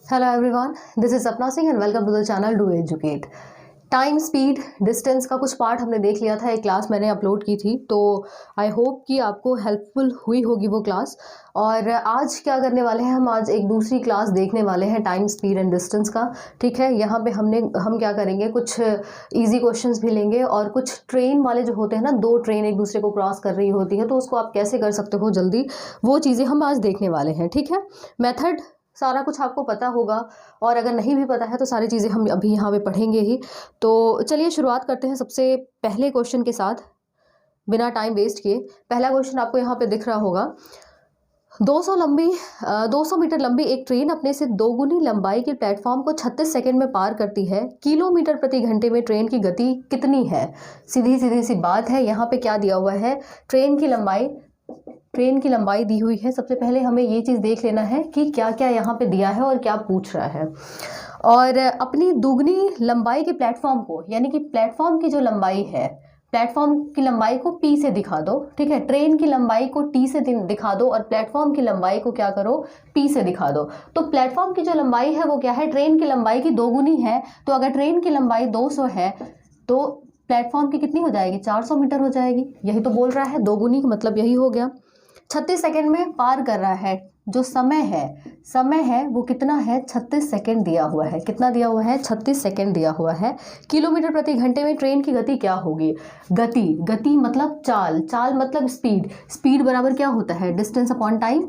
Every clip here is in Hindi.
Hello everyone, this is Sapna Singh and welcome to the channel Do Educate। Time speed distance का कुछ पार्ट हमने देख लिया था, एक क्लास मैंने अपलोड की थी, तो आई होप कि आपको हेल्पफुल हुई होगी वो क्लास। और आज क्या करने वाले हैं, हम आज एक दूसरी क्लास देखने वाले हैं टाइम स्पीड एंड डिस्टेंस का। ठीक है, यहाँ पे हम क्या करेंगे, कुछ इजी क्वेश्चंस भी लेंगे और कुछ ट्रेन वाले जो होते हैं ना, दो ट्रेन एक दूसरे को क्रॉस कर रही होती है तो उसको आप कैसे कर सकते हो जल्दी, वो चीज़ें हम आज देखने वाले हैं। ठीक है, मेथड सारा कुछ आपको पता होगा और अगर नहीं भी पता है तो सारी चीज़ें हम अभी यहाँ पे पढ़ेंगे ही। तो चलिए शुरुआत करते हैं सबसे पहले क्वेश्चन के साथ, बिना टाइम वेस्ट किए। पहला क्वेश्चन आपको यहाँ पे दिख रहा होगा। 200 मीटर लंबी एक ट्रेन अपने से दोगुनी लंबाई के प्लेटफॉर्म को 36 सेकंड में पार करती है। किलोमीटर प्रति घंटे में ट्रेन की गति कितनी है? सीधी सी बात है, यहाँ पे क्या दिया हुआ है, ट्रेन की लंबाई दी हुई है। सबसे पहले हमें ये चीज़ देख लेना है कि क्या क्या यहाँ पे दिया है और क्या पूछ रहा है। और अपनी दुगनी लंबाई के प्लेटफॉर्म को, यानी कि प्लेटफॉर्म की जो लंबाई है, प्लेटफॉर्म की लंबाई को P से दिखा दो। ठीक है, ट्रेन की लंबाई को T से दिखा दो और प्लेटफॉर्म की लंबाई को क्या करो, P से दिखा दो। तो प्लेटफॉर्म की जो लंबाई है वो क्या है, ट्रेन की लंबाई की दोगुनी है। तो अगर ट्रेन की लंबाई 200 है तो प्लेटफॉर्म की कितनी हो जाएगी, 400 मीटर हो जाएगी। यही तो बोल रहा है, दोगुनी का मतलब यही हो गया। 36 सेकंड में पार कर रहा है। जो समय है वो कितना है, 36 सेकंड दिया हुआ है। कितना दिया हुआ है, 36 सेकंड दिया हुआ है। किलोमीटर प्रति घंटे में ट्रेन की गति क्या होगी? गति मतलब चाल मतलब स्पीड बराबर क्या होता है, डिस्टेंस अपॉन टाइम।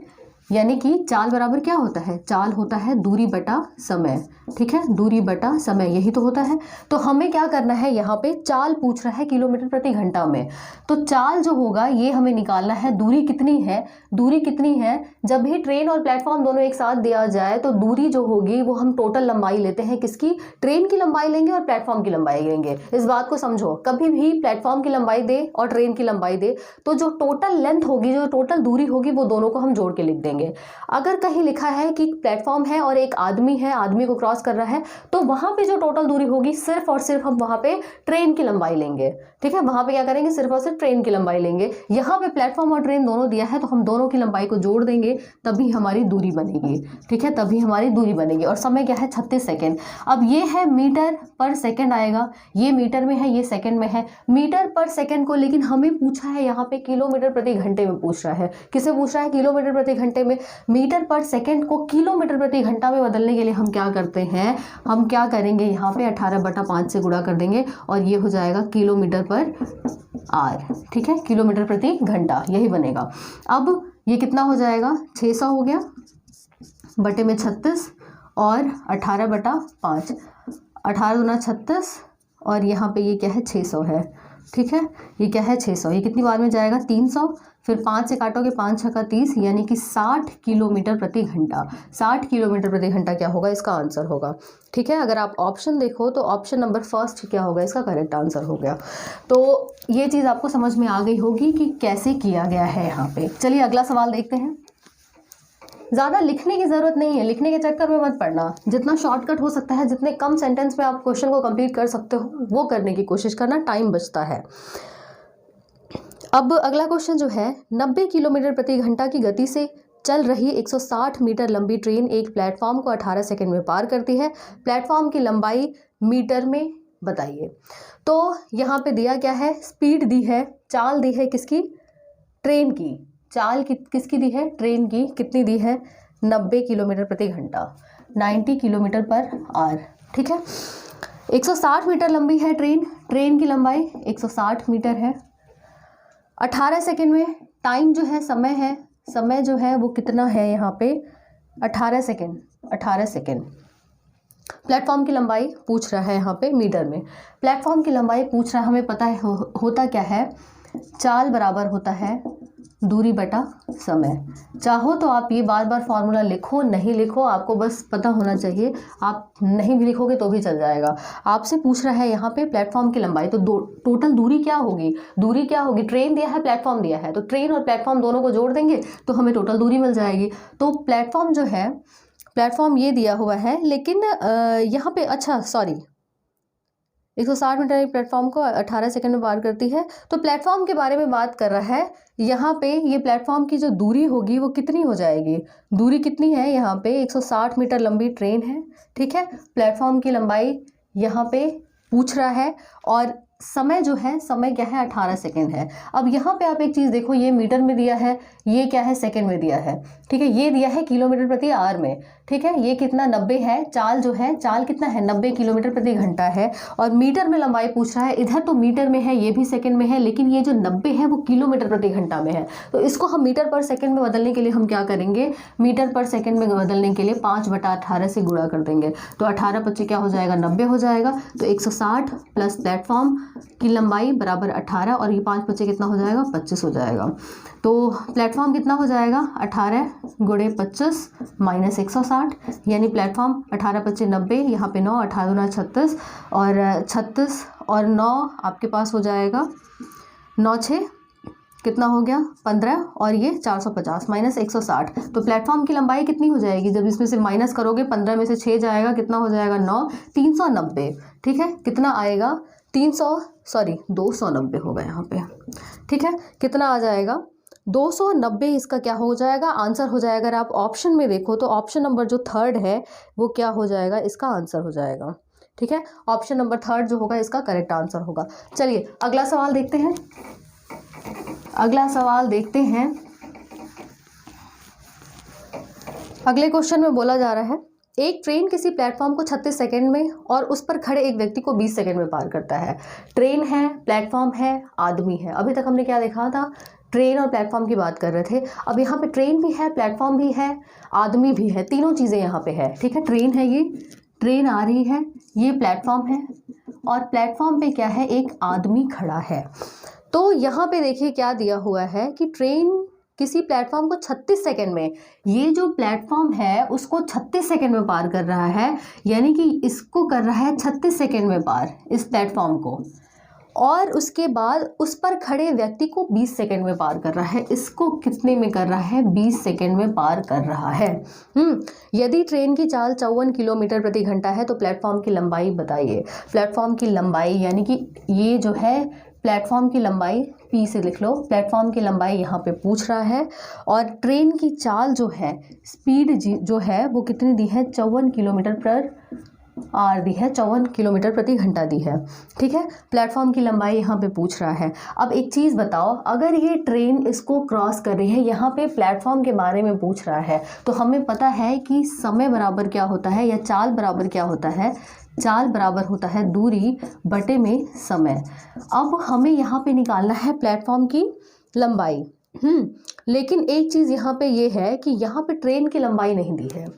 यानी कि चाल बराबर क्या होता है, चाल होता है दूरी बटा समय। ठीक है, दूरी बटा समय, यही तो होता है। तो हमें क्या करना है, यहाँ पे चाल पूछ रहा है किलोमीटर प्रति घंटा में, तो चाल जो होगा ये हमें निकालना है। दूरी कितनी है, जब भी ट्रेन और प्लेटफॉर्म दोनों एक साथ दिया जाए तो दूरी जो होगी वो हम टोटल लंबाई लेते हैं। किसकी? ट्रेन की लंबाई लेंगे और प्लेटफॉर्म की लंबाई लेंगे। इस बात को समझो, कभी भी प्लेटफॉर्म की लंबाई दे और ट्रेन की लंबाई दे तो जो टोटल लेंथ होगी, जो टोटल दूरी होगी, वो दोनों को हम जोड़ के लिख देंगे। अगर कहीं लिखा है कि प्लेटफॉर्म है और एक आदमी है, आदमी को क्रॉस कर रहा है, तो वहां पे जो टोटल दूरी होगी सिर्फ और सिर्फ हम वहां पे ट्रेन की लंबाई लेंगे। ठीक है, वहां पे क्या करेंगे, सिर्फ और सिर्फ ट्रेन की लंबाई लेंगे। यहाँ पे प्लेटफॉर्म और ट्रेन दोनों दिया है तो हम दोनों की लंबाई को जोड़ देंगे, तभी हमारी दूरी बनेगी। ठीक है, तभी हमारी दूरी बनेगी। और समय क्या है, 36 सेकेंड। अब ये है मीटर पर सेकेंड आएगा, ये मीटर में है, ये सेकेंड में है। मीटर पर सेकेंड को लेकिन हमें पूछा है यहाँ पे किलोमीटर प्रति घंटे में पूछ रहा है। किसे पूछ रहा है, किलोमीटर प्रति घंटे में। मीटर पर सेकेंड को किलोमीटर प्रति घंटा में बदलने के लिए हम क्या करते हैं, हम क्या करेंगे, यहाँ पे 18/5 से गुणा कर देंगे और ये हो जाएगा किलोमीटर पर आर। ठीक है, किलोमीटर प्रति घंटा, यही बनेगा। अब ये कितना हो जाएगा, 600 हो गया बटे में 36 और 18/5, 18 दूना 36 और यहाँ पे ये क्या है, 600 है। ठीक है, ये क्या है, 600। ये कितनी बार में जाएगा, 300। फिर 5 से काटोगे, 5 छक्का 30, यानी कि 60 किलोमीटर प्रति घंटा। 60 किलोमीटर प्रति घंटा क्या होगा, इसका आंसर होगा। ठीक है, अगर आप ऑप्शन देखो तो ऑप्शन नंबर फर्स्ट क्या होगा, इसका करेक्ट आंसर हो गया। तो ये चीज़ आपको समझ में आ गई होगी कि कैसे किया गया है यहाँ पे। चलिए अगला सवाल देखते हैं। ज़्यादा लिखने की ज़रूरत नहीं है, लिखने के चक्कर में मत पड़ना। जितना शॉर्टकट हो सकता है, जितने कम सेंटेंस में आप क्वेश्चन को कंप्लीट कर सकते हो वो करने की कोशिश करना, टाइम बचता है। अब अगला क्वेश्चन जो है, 90 किलोमीटर प्रति घंटा की गति से चल रही 160 मीटर लंबी ट्रेन एक प्लेटफॉर्म को 18 सेकंड में पार करती है। प्लेटफॉर्म की लंबाई मीटर में बताइए। तो यहाँ पे दिया क्या है, स्पीड दी है, चाल दी है किसकी, ट्रेन की। चाल किसकी दी है, ट्रेन की। कितनी दी है, 90 किलोमीटर प्रति घंटा, 90 किलोमीटर पर आर। ठीक है, 160 मीटर लंबी है ट्रेन की लंबाई 160 मीटर है। 18 सेकंड में टाइम जो है, समय जो है वो कितना है यहाँ पे, 18 सेकंड। प्लेटफॉर्म की लंबाई पूछ रहा है यहाँ पे मीटर में। प्लेटफॉर्म की लंबाई पूछ रहा है, हमें पता है होता क्या है, चाल बराबर होता है दूरी बटा समय। चाहो तो आप ये बार बार फॉर्मूला लिखो, नहीं लिखो, आपको बस पता होना चाहिए। आप नहीं भी लिखोगे तो भी चल जाएगा। आपसे पूछ रहा है यहाँ पे प्लेटफॉर्म की लंबाई, तो टोटल दूरी क्या होगी, ट्रेन दिया है, प्लेटफॉर्म दिया है, तो ट्रेन और प्लेटफॉर्म दोनों को जोड़ देंगे तो हमें टोटल दूरी मिल जाएगी। तो प्लेटफॉर्म जो है, प्लेटफॉर्म ये दिया हुआ है, लेकिन यहाँ पे अच्छा सॉरी, 160 मीटर एक प्लेटफॉर्म को 18 सेकंड में पार करती है। तो प्लेटफॉर्म के बारे में बात कर रहा है। यहाँ पे ये प्लेटफॉर्म की जो दूरी होगी वो कितनी हो जाएगी, दूरी कितनी है, यहाँ पे 160 मीटर लंबी ट्रेन है, ठीक है। प्लेटफॉर्म की लंबाई यहाँ पे पूछ रहा है और समय जो है, समय क्या है, 18 सेकेंड है। अब यहाँ पे आप एक चीज़ देखो, ये मीटर में दिया है, ये क्या है, सेकेंड में दिया है, ठीक है। ये दिया है किलोमीटर प्रति आवर में, ठीक है। ये कितना, 90 है। चाल जो है, चाल कितना है, 90 किलोमीटर प्रति घंटा है। और मीटर में लंबाई पूछ रहा है, इधर तो मीटर में है, ये भी सेकेंड में है, लेकिन ये जो 90 है वो किलोमीटर प्रति घंटा में है। तो इसको हम मीटर पर सेकेंड में बदलने के लिए हम क्या करेंगे, मीटर पर सेकेंड में बदलने के लिए 5/18 से गुणा कर देंगे। तो 18 25 क्या हो जाएगा, 90 हो जाएगा। तो 160 प्लस प्लेटफॉर्म की लंबाई बराबर 18 और ये 5 25 कितना हो जाएगा, 25 हो जाएगा। तो प्लेटफॉर्म कितना हो जाएगा, 18 गुणे 25 माइनस 160, यानी प्लेटफॉर्म 18 25 90, यहाँ पे 9, 18 दूना 36 और 36 और 9 आपके पास हो जाएगा 9 6 कितना हो गया, 15 और ये 450 माइनस 160। तो प्लेटफॉर्म की लंबाई कितनी हो जाएगी, जब इसमें से माइनस करोगे 15 में से 6 जाएगा, कितना हो जाएगा 9, 390, ठीक है। कितना आएगा, 290 होगा यहाँ पे, ठीक है। कितना आ जाएगा, 290 इसका क्या हो जाएगा, आंसर हो जाएगा। अगर आप ऑप्शन में देखो तो ऑप्शन नंबर जो थर्ड है वो क्या हो जाएगा, इसका आंसर हो जाएगा, ठीक है। ऑप्शन नंबर थर्ड जो होगा इसका करेक्ट आंसर होगा। चलिए अगला सवाल देखते हैं। अगला सवाल देखते हैं। अगले क्वेश्चन में बोला जा रहा है, एक ट्रेन किसी प्लेटफॉर्म को 36 सेकंड में और उस पर खड़े एक व्यक्ति को 20 सेकंड में पार करता है। ट्रेन है, प्लेटफॉर्म है, आदमी है। अभी तक हमने क्या देखा था, ट्रेन और प्लेटफॉर्म की बात कर रहे थे। अब यहाँ पे ट्रेन भी है, प्लेटफॉर्म भी है, आदमी भी है, तीनों चीज़ें यहाँ पे है, ठीक है। ट्रेन है, ये ट्रेन आ रही है, ये प्लेटफॉर्म है और प्लेटफॉर्म पे क्या है, एक आदमी खड़ा है। तो यहाँ पे देखिए क्या दिया हुआ है कि ट्रेन किसी प्लेटफॉर्म को 36 सेकंड में, ये जो प्लेटफॉर्म है उसको 36 सेकंड में पार कर रहा है, यानी कि इसको कर रहा है 36 सेकंड में पार, इस प्लेटफॉर्म को। और उसके बाद उस पर खड़े व्यक्ति को 20 सेकंड में पार कर रहा है। इसको कितने में कर रहा है, 20 सेकंड में पार कर रहा है। यदि ट्रेन की चाल 54 किलोमीटर प्रति घंटा है तो प्लेटफॉर्म की लंबाई बताइए। प्लेटफॉर्म की लंबाई यानी कि ये जो है प्लेटफॉर्म की लंबाई, पी से लिख लो, प्लेटफॉर्म की लंबाई यहाँ पे पूछ रहा है। और ट्रेन की चाल जो है, स्पीड जो है वो कितनी दी है, 54 किलोमीटर पर आवर दी है, 54 किलोमीटर प्रति घंटा दी है, ठीक है। प्लेटफॉर्म की लंबाई यहाँ पे पूछ रहा है। अब एक चीज़ बताओ, अगर ये ट्रेन इसको क्रॉस कर रही है, यहाँ पे प्लेटफॉर्म के बारे में पूछ रहा है, तो हमें पता है कि समय बराबर क्या होता है या चाल बराबर क्या होता है, चाल बराबर होता है दूरी बटे में समय। अब हमें यहाँ पे निकालना है प्लेटफॉर्म की लंबाई। लेकिन एक चीज़ यहाँ पे ये है कि यहाँ पे ट्रेन की लंबाई नहीं दी है,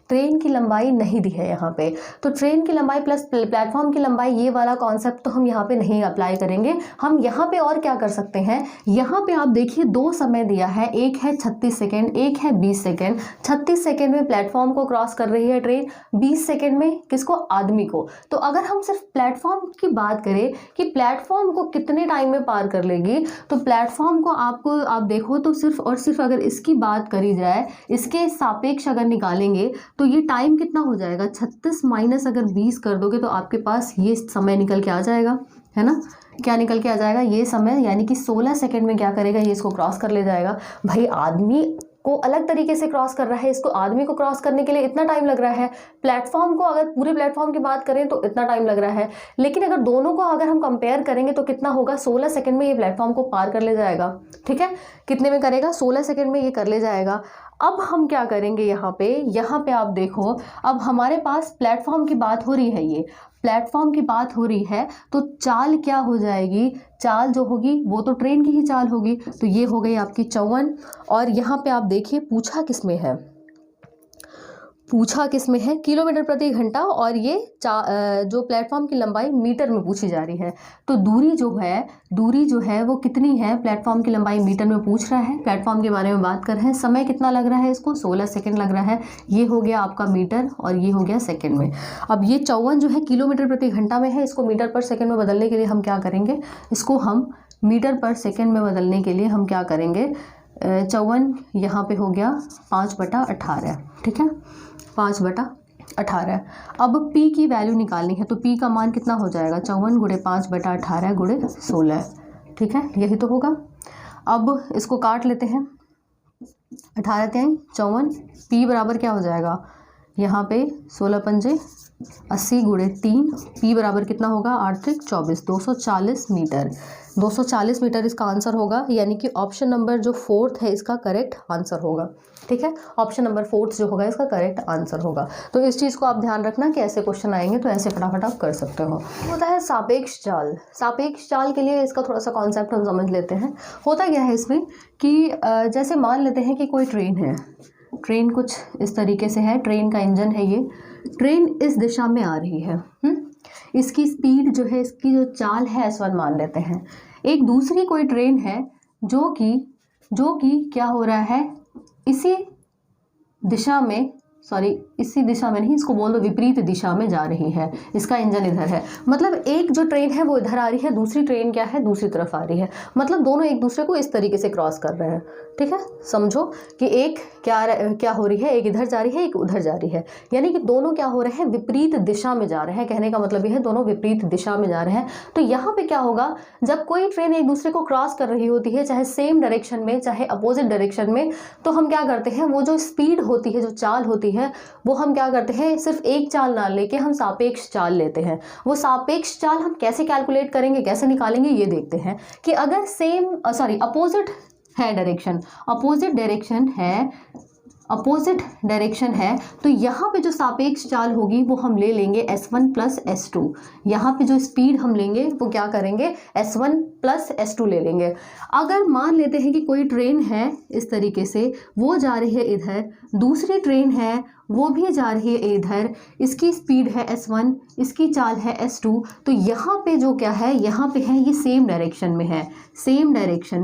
ट्रेन की लंबाई नहीं दी है यहाँ पे। तो ट्रेन की लंबाई प्लस प्लेटफॉर्म की लंबाई, ये वाला कॉन्सेप्ट तो हम यहाँ पे नहीं अप्लाई करेंगे। हम यहाँ पे और क्या कर सकते हैं, यहाँ पे आप देखिए 2 समय दिया है, एक है 36 सेकेंड, एक है 20 सेकेंड। 36 सेकेंड में प्लेटफॉर्म को क्रॉस कर रही है ट्रेन, 20 सेकेंड में किसको, आदमी को। तो अगर हम सिर्फ प्लेटफॉर्म की बात करें कि प्लेटफॉर्म को कितने टाइम में पार कर लेगी, तो प्लेटफॉर्म को आप देखो तो सिर्फ और सिर्फ अगर इसकी बात करी जाए, इसके सापेक्ष अगर निकालेंगे तो ये टाइम कितना हो जाएगा, 36 माइनस अगर 20 कर दोगे तो आपके पास ये समय निकल के आ जाएगा, है ना। क्या निकल के आ जाएगा, ये समय, यानी कि 16 सेकंड में क्या करेगा, ये इसको क्रॉस कर ले जाएगा। भाई आदमी को अलग तरीके से क्रॉस कर रहा है, इसको आदमी को क्रॉस करने के लिए इतना टाइम लग रहा है, प्लेटफॉर्म को अगर पूरे प्लेटफॉर्म की बात करें तो इतना टाइम लग रहा है। लेकिन अगर दोनों को अगर हम कंपेयर करेंगे तो कितना होगा, 16 सेकंड में ये प्लेटफॉर्म को पार कर ले जाएगा, ठीक है। कितने में करेगा, 16 सेकंड में ये कर ले जाएगा। अब हम क्या करेंगे, यहाँ पे आप देखो, अब हमारे पास प्लेटफॉर्म की बात हो रही है, ये प्लेटफॉर्म की बात हो रही है, तो चाल क्या हो जाएगी, चाल जो होगी वो तो ट्रेन की ही चाल होगी। तो ये हो गई आपकी 54। और यहाँ पे आप देखिए पूछा किस में है, पूछा किस में है, किलोमीटर प्रति घंटा, और ये जो प्लेटफॉर्म की लंबाई मीटर में पूछी जा रही है। तो दूरी जो है वो कितनी है, प्लेटफॉर्म की लंबाई मीटर में पूछ रहा है, प्लेटफॉर्म के बारे में बात कर रहे हैं। समय कितना लग रहा है इसको, 16 सेकंड लग रहा है। ये हो गया आपका मीटर और ये हो गया सेकंड में। अब ये 54 जो है किलोमीटर प्रति घंटा में है, इसको मीटर पर सेकंड में बदलने के लिए हम क्या करेंगे, इसको हम मीटर पर सेकंड में बदलने के लिए हम क्या करेंगे, 54 यहाँ पे हो गया 5/18, ठीक है, 5/18। 18। अब P की वैल्यू निकालनी है, तो P का मान कितना हो जाएगा, 54 गुणे 5/18 गुणे 16। ठीक है, यही तो होगा। अब इसको काट लेते हैं, 18 3 54, P बराबर क्या हो जाएगा यहाँ पे 16 पंजे 80 गुणे 3, P बराबर कितना होगा 8 3 24, 240 मीटर। 240 मीटर इसका आंसर होगा, यानी कि ऑप्शन नंबर जो 4th है इसका करेक्ट आंसर होगा। ठीक है, ऑप्शन नंबर 4th जो होगा इसका करेक्ट आंसर होगा। तो इस चीज़ को आप ध्यान रखना कि ऐसे क्वेश्चन आएंगे तो ऐसे फटाफट आप कर सकते हो। होता है सापेक्ष चाल। सापेक्ष चाल के लिए इसका थोड़ा सा कॉन्सेप्ट हम समझ लेते हैं। होता क्या है इसमें कि जैसे मान लेते हैं कि कोई ट्रेन है, ट्रेन कुछ इस तरीके से है, ट्रेन का इंजन है ये, ट्रेन इस दिशा में आ रही है, इसकी स्पीड जो है, इसकी जो चाल है S1 मान लेते हैं। एक दूसरी कोई ट्रेन है जो कि क्या हो रहा है, इसी दिशा में, सॉरी इसी दिशा में नहीं, इसको बोल दो विपरीत दिशा में जा रही है, इसका इंजन इधर है। मतलब एक जो ट्रेन है वो इधर आ रही है, दूसरी ट्रेन क्या है दूसरी तरफ आ रही है, मतलब दोनों एक दूसरे को इस तरीके से क्रॉस कर रहे हैं। ठीक है, समझो कि एक क्या हो रही है, एक इधर जा रही है एक उधर जा रही है, यानी कि दोनों क्या हो रहे हैं विपरीत दिशा में जा रहे हैं। कहने का मतलब ये है दोनों विपरीत दिशा में जा रहे हैं। तो यहाँ पे क्या होगा, जब कोई ट्रेन एक दूसरे को क्रॉस कर रही होती है, चाहे सेम डायरेक्शन में चाहे अपोजिट डायरेक्शन में, तो हम क्या करते हैं, वो जो स्पीड होती है, जो चाल होती है, वो हम क्या करते हैं, सिर्फ एक चाल ना लेके हम सापेक्ष चाल लेते हैं। वो सापेक्ष चाल हम कैसे कैलकुलेट करेंगे, कैसे निकालेंगे, ये देखते हैं कि अगर अपोजिट है डायरेक्शन, अपोजिट डायरेक्शन है, तो यहाँ पे जो सापेक्ष चाल होगी वो हम ले लेंगे S1 प्लस S2। यहाँ पे जो स्पीड हम लेंगे वो क्या करेंगे, S1 प्लस S2 ले लेंगे। अगर मान लेते हैं कि कोई ट्रेन है इस तरीके से, वो जा रही है इधर, दूसरी ट्रेन है वो भी जा रही है इधर, इसकी स्पीड है S1, इसकी चाल है S2, तो यहाँ पे जो क्या है, यहाँ पे है ये सेम डायरेक्शन में है, सेम डायरेक्शन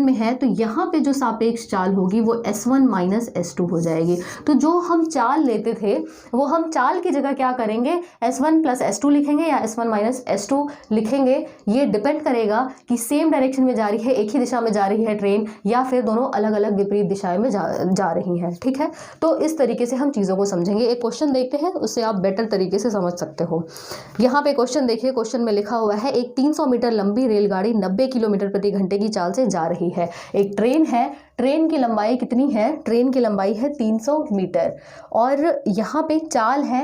में है, तो यहाँ पे जो सापेक्ष चाल होगी वो S1 माइनस S2 हो जाएगी। तो जो हम चाल लेते थे वो हम चाल की जगह क्या करेंगे, S1 प्लस S2 लिखेंगे या S1 माइनस S2 लिखेंगे। ये डिपेंड करेगा कि सेम डायरेक्शन में जा रही है, एक ही दिशा में जा रही है ट्रेन, या फिर दोनों अलग अलग विपरीत दिशाएं में जा रही हैं। ठीक है, तो इस तरीके से हम चीज़ों को समझेंगे। एक क्वेश्चन देखते हैं, उससे आप बेटर तरीके से समझ सकते हो। यहाँ पे क्वेश्चन देखिए, क्वेश्चन में लिखा हुआ है एक 300 मीटर लंबी रेलगाड़ी 90 किलोमीटर प्रति घंटे की चाल से जा रही है। एक ट्रेन है, ट्रेन की लंबाई कितनी है, ट्रेन की लंबाई है 300 मीटर, और यहाँ पे चाल है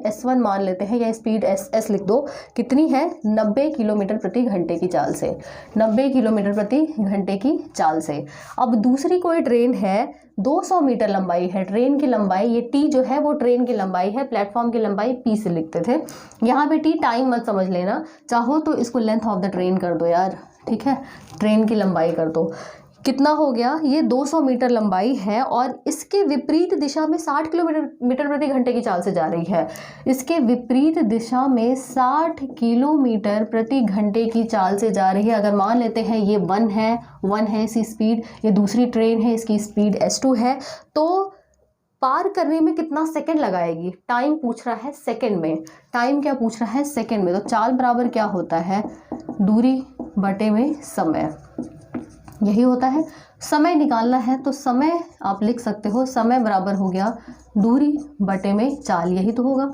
S1 मान लेते हैं, या स्पीड S लिख दो, कितनी है 90 किलोमीटर प्रति घंटे की चाल से, 90 किलोमीटर प्रति घंटे की चाल से। अब दूसरी कोई ट्रेन है, 200 मीटर लंबाई है ट्रेन की लंबाई, ये T जो है वो ट्रेन की लंबाई है, प्लेटफॉर्म की लंबाई P से लिखते थे। यहाँ पे T टाइम मत समझ लेना, चाहो तो इसको लेंथ ऑफ द ट्रेन कर दो यार। ठीक है, ट्रेन की लंबाई कर दो, कितना हो गया, ये 200 मीटर लंबाई है और इसके विपरीत दिशा में 60 किलोमीटर प्रति घंटे की चाल से जा रही है। इसके विपरीत दिशा में 60 किलोमीटर प्रति घंटे की चाल से जा रही है। अगर मान लेते हैं ये 1 है इसकी स्पीड, ये दूसरी ट्रेन है इसकी स्पीड S2 है, तो पार करने में कितना सेकंड लगाएगी, टाइम पूछ रहा है सेकंड में, टाइम क्या पूछ रहा है सेकंड में। तो चाल बराबर क्या होता है, दूरी बटे में समय, यही होता है। समय निकालना है तो समय आप लिख सकते हो, समय बराबर हो गया दूरी बटे में चाल, यही तो होगा।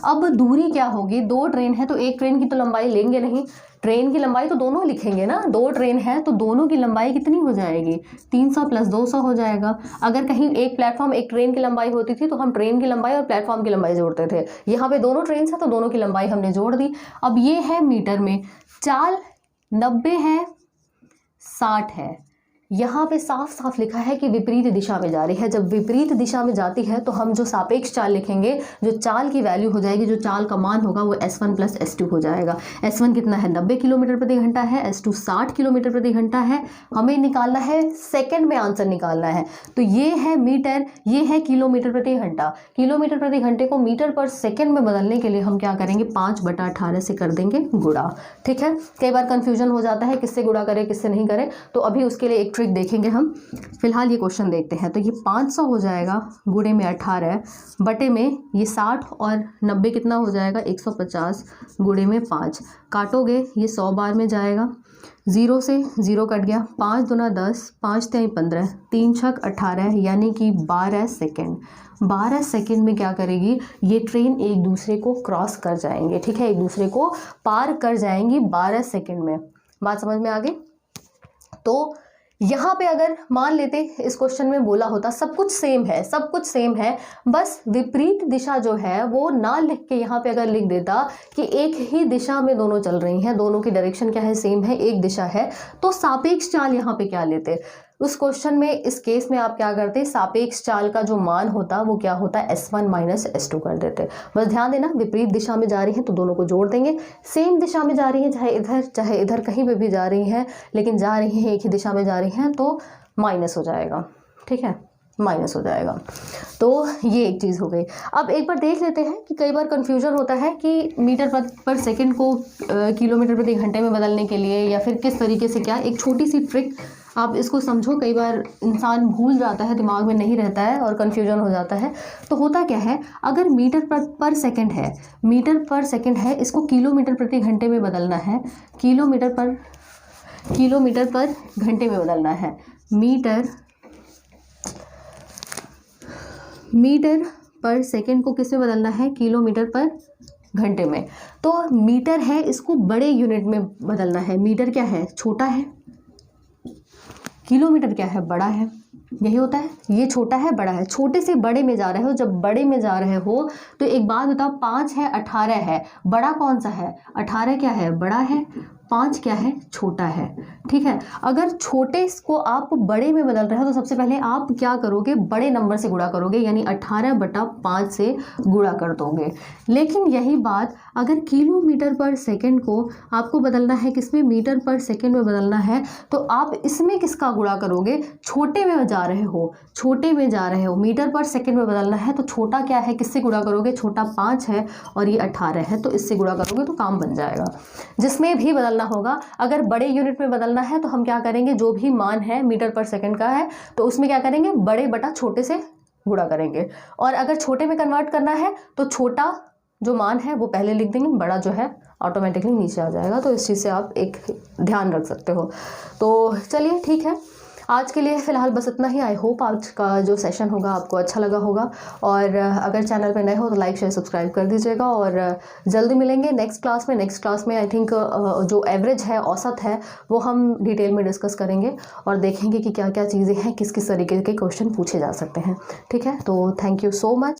अब दूरी क्या होगी, दो ट्रेन है तो एक ट्रेन की तो लंबाई लेंगे नहीं, ट्रेन की लंबाई तो दोनों लिखेंगे ना, दो ट्रेन है तो दोनों की लंबाई कितनी हो जाएगी, 300 प्लस 200 हो जाएगा। अगर कहीं एक प्लेटफॉर्म एक ट्रेन की लंबाई होती थी तो हम ट्रेन की लंबाई और प्लेटफॉर्म की लंबाई जोड़ते थे, यहाँ पे दोनों ट्रेन है तो दोनों की लंबाई हमने जोड़ दी। अब ये है मीटर में, चाल 90 है 60 है, यहाँ पे साफ साफ लिखा है कि विपरीत दिशा में जा रही है। जब विपरीत दिशा में जाती है तो हम जो सापेक्ष चाल लिखेंगे, जो चाल की वैल्यू हो जाएगी, जो चाल का मान होगा वो S1 प्लस S2 हो जाएगा। S1 कितना है 90 किलोमीटर प्रति घंटा है, S2 60 किलोमीटर प्रति घंटा है। हमें निकालना है सेकंड में, आंसर निकालना है। तो ये है मीटर, ये है किलोमीटर प्रति घंटा। किलोमीटर प्रति घंटे को मीटर पर सेकेंड में बदलने के लिए हम क्या करेंगे, 5/18 से कर देंगे गुणा। ठीक है, कई बार कन्फ्यूजन हो जाता है किससे गुणा करें किससे नहीं करें, तो अभी उसके लिए एक ट्रिक देखेंगे हम। फिलहाल ये क्वेश्चन देखते हैं। तो ये 500 हो जाएगा गुणे में 18 बटे में ये 60 और 90 कितना हो जाएगा 150 गुणे में 5। काटोगे ये 100 बार में जाएगा, 0 से 0 कट गया, 5 दूना 10, 5 तिहाई 15, 3 छक 18 यानी कि 12 सेकेंड। 12 सेकेंड में क्या करेगी ये ट्रेन एक दूसरे को क्रॉस कर जाएंगे, ठीक है, एक दूसरे को पार कर जाएंगी 12 सेकेंड में। बात समझ में आ गई? तो यहाँ पे अगर मान लेते इस क्वेश्चन में बोला होता सब कुछ सेम है, सब कुछ सेम है, बस विपरीत दिशा जो है वो ना लिख के यहाँ पे अगर लिख देता कि एक ही दिशा में दोनों चल रही हैं, दोनों की डायरेक्शन क्या है सेम है, एक दिशा है, तो सापेक्ष चाल यहाँ पे क्या लेते उस क्वेश्चन में। इस केस में आप क्या करते, सापेक्ष चाल का जो मान होता वो क्या होता है S1 माइनस S2 कर देते। बस ध्यान देना विपरीत दिशा में जा रही हैं तो दोनों को जोड़ देंगे, सेम दिशा में जा रही हैं चाहे इधर कहीं पे भी जा रही हैं, लेकिन जा रही हैं एक ही दिशा में जा रही हैं तो माइनस हो जाएगा, ठीक है, माइनस हो जाएगा। तो ये एक चीज़ हो गई। अब एक बार देख लेते हैं कि कई बार कन्फ्यूजन होता है कि मीटर पर सेकंड को किलोमीटर प्रति घंटे में बदलने के लिए या फिर किस तरीके से, क्या एक छोटी सी ट्रिक आप इसको समझो। कई बार इंसान भूल जाता है, दिमाग में नहीं रहता है और कन्फ्यूजन हो जाता है। तो होता क्या है, अगर मीटर पर सेकंड है, मीटर पर सेकंड है, इसको किलोमीटर प्रति घंटे में बदलना है, किलोमीटर पर घंटे में बदलना है, मीटर पर सेकंड को किस में बदलना है, किलोमीटर पर घंटे में। तो मीटर है इसको बड़े यूनिट में बदलना है। मीटर क्या है, छोटा है, किलोमीटर क्या है, बड़ा है, यही होता है। ये छोटा है बड़ा है, छोटे से बड़े में जा रहे हो, जब बड़े में जा रहे हो तो एक बात बताओ, 5 है 18 है, बड़ा कौन सा है, 18 क्या है, बड़ा है, 5 क्या है, छोटा है, ठीक है। अगर छोटे को आप बड़े में बदल रहे हो तो सबसे पहले आप क्या करोगे, बड़े नंबर से गुणा करोगे, यानी 18/5 से गुणा कर दोगे। लेकिन यही बात अगर किलोमीटर पर सेकंड को आपको बदलना है, किसमें, मीटर पर सेकंड में बदलना है, तो आप इसमें किसका गुणा करोगे, छोटे में जा रहे हो, छोटे में जा रहे हो, मीटर पर सेकंड में बदलना है तो छोटा क्या है, किससे गुणा करोगे, छोटा 5 है और ये 18 है, तो इससे गुणा करोगे तो काम बन जाएगा। जिसमें भी बदलना होगा, अगर बड़े यूनिट में बदलना है तो हम क्या करेंगे, जो भी मान है मीटर पर सेकंड का है तो उसमें क्या करेंगे, बड़े बटा छोटे से गुणा करेंगे। और अगर छोटे में कन्वर्ट करना है तो छोटा जो मान है वो पहले लिख देंगे, बड़ा जो है ऑटोमेटिकली नीचे आ जाएगा। तो इस चीज़ से आप एक ध्यान रख सकते हो। तो चलिए ठीक है, आज के लिए फ़िलहाल बस इतना ही। आई होप आज का जो सेशन होगा आपको अच्छा लगा होगा, और अगर चैनल पे नए हो तो लाइक शेयर सब्सक्राइब कर दीजिएगा। और जल्दी मिलेंगे नेक्स्ट क्लास में आई थिंक जो एवरेज है, औसत है, वो हम डिटेल में डिस्कस करेंगे और देखेंगे कि क्या क्या चीज़ें हैं, किस किस तरीके के क्वेश्चन पूछे जा सकते हैं, ठीक है। तो थैंक यू सो मच।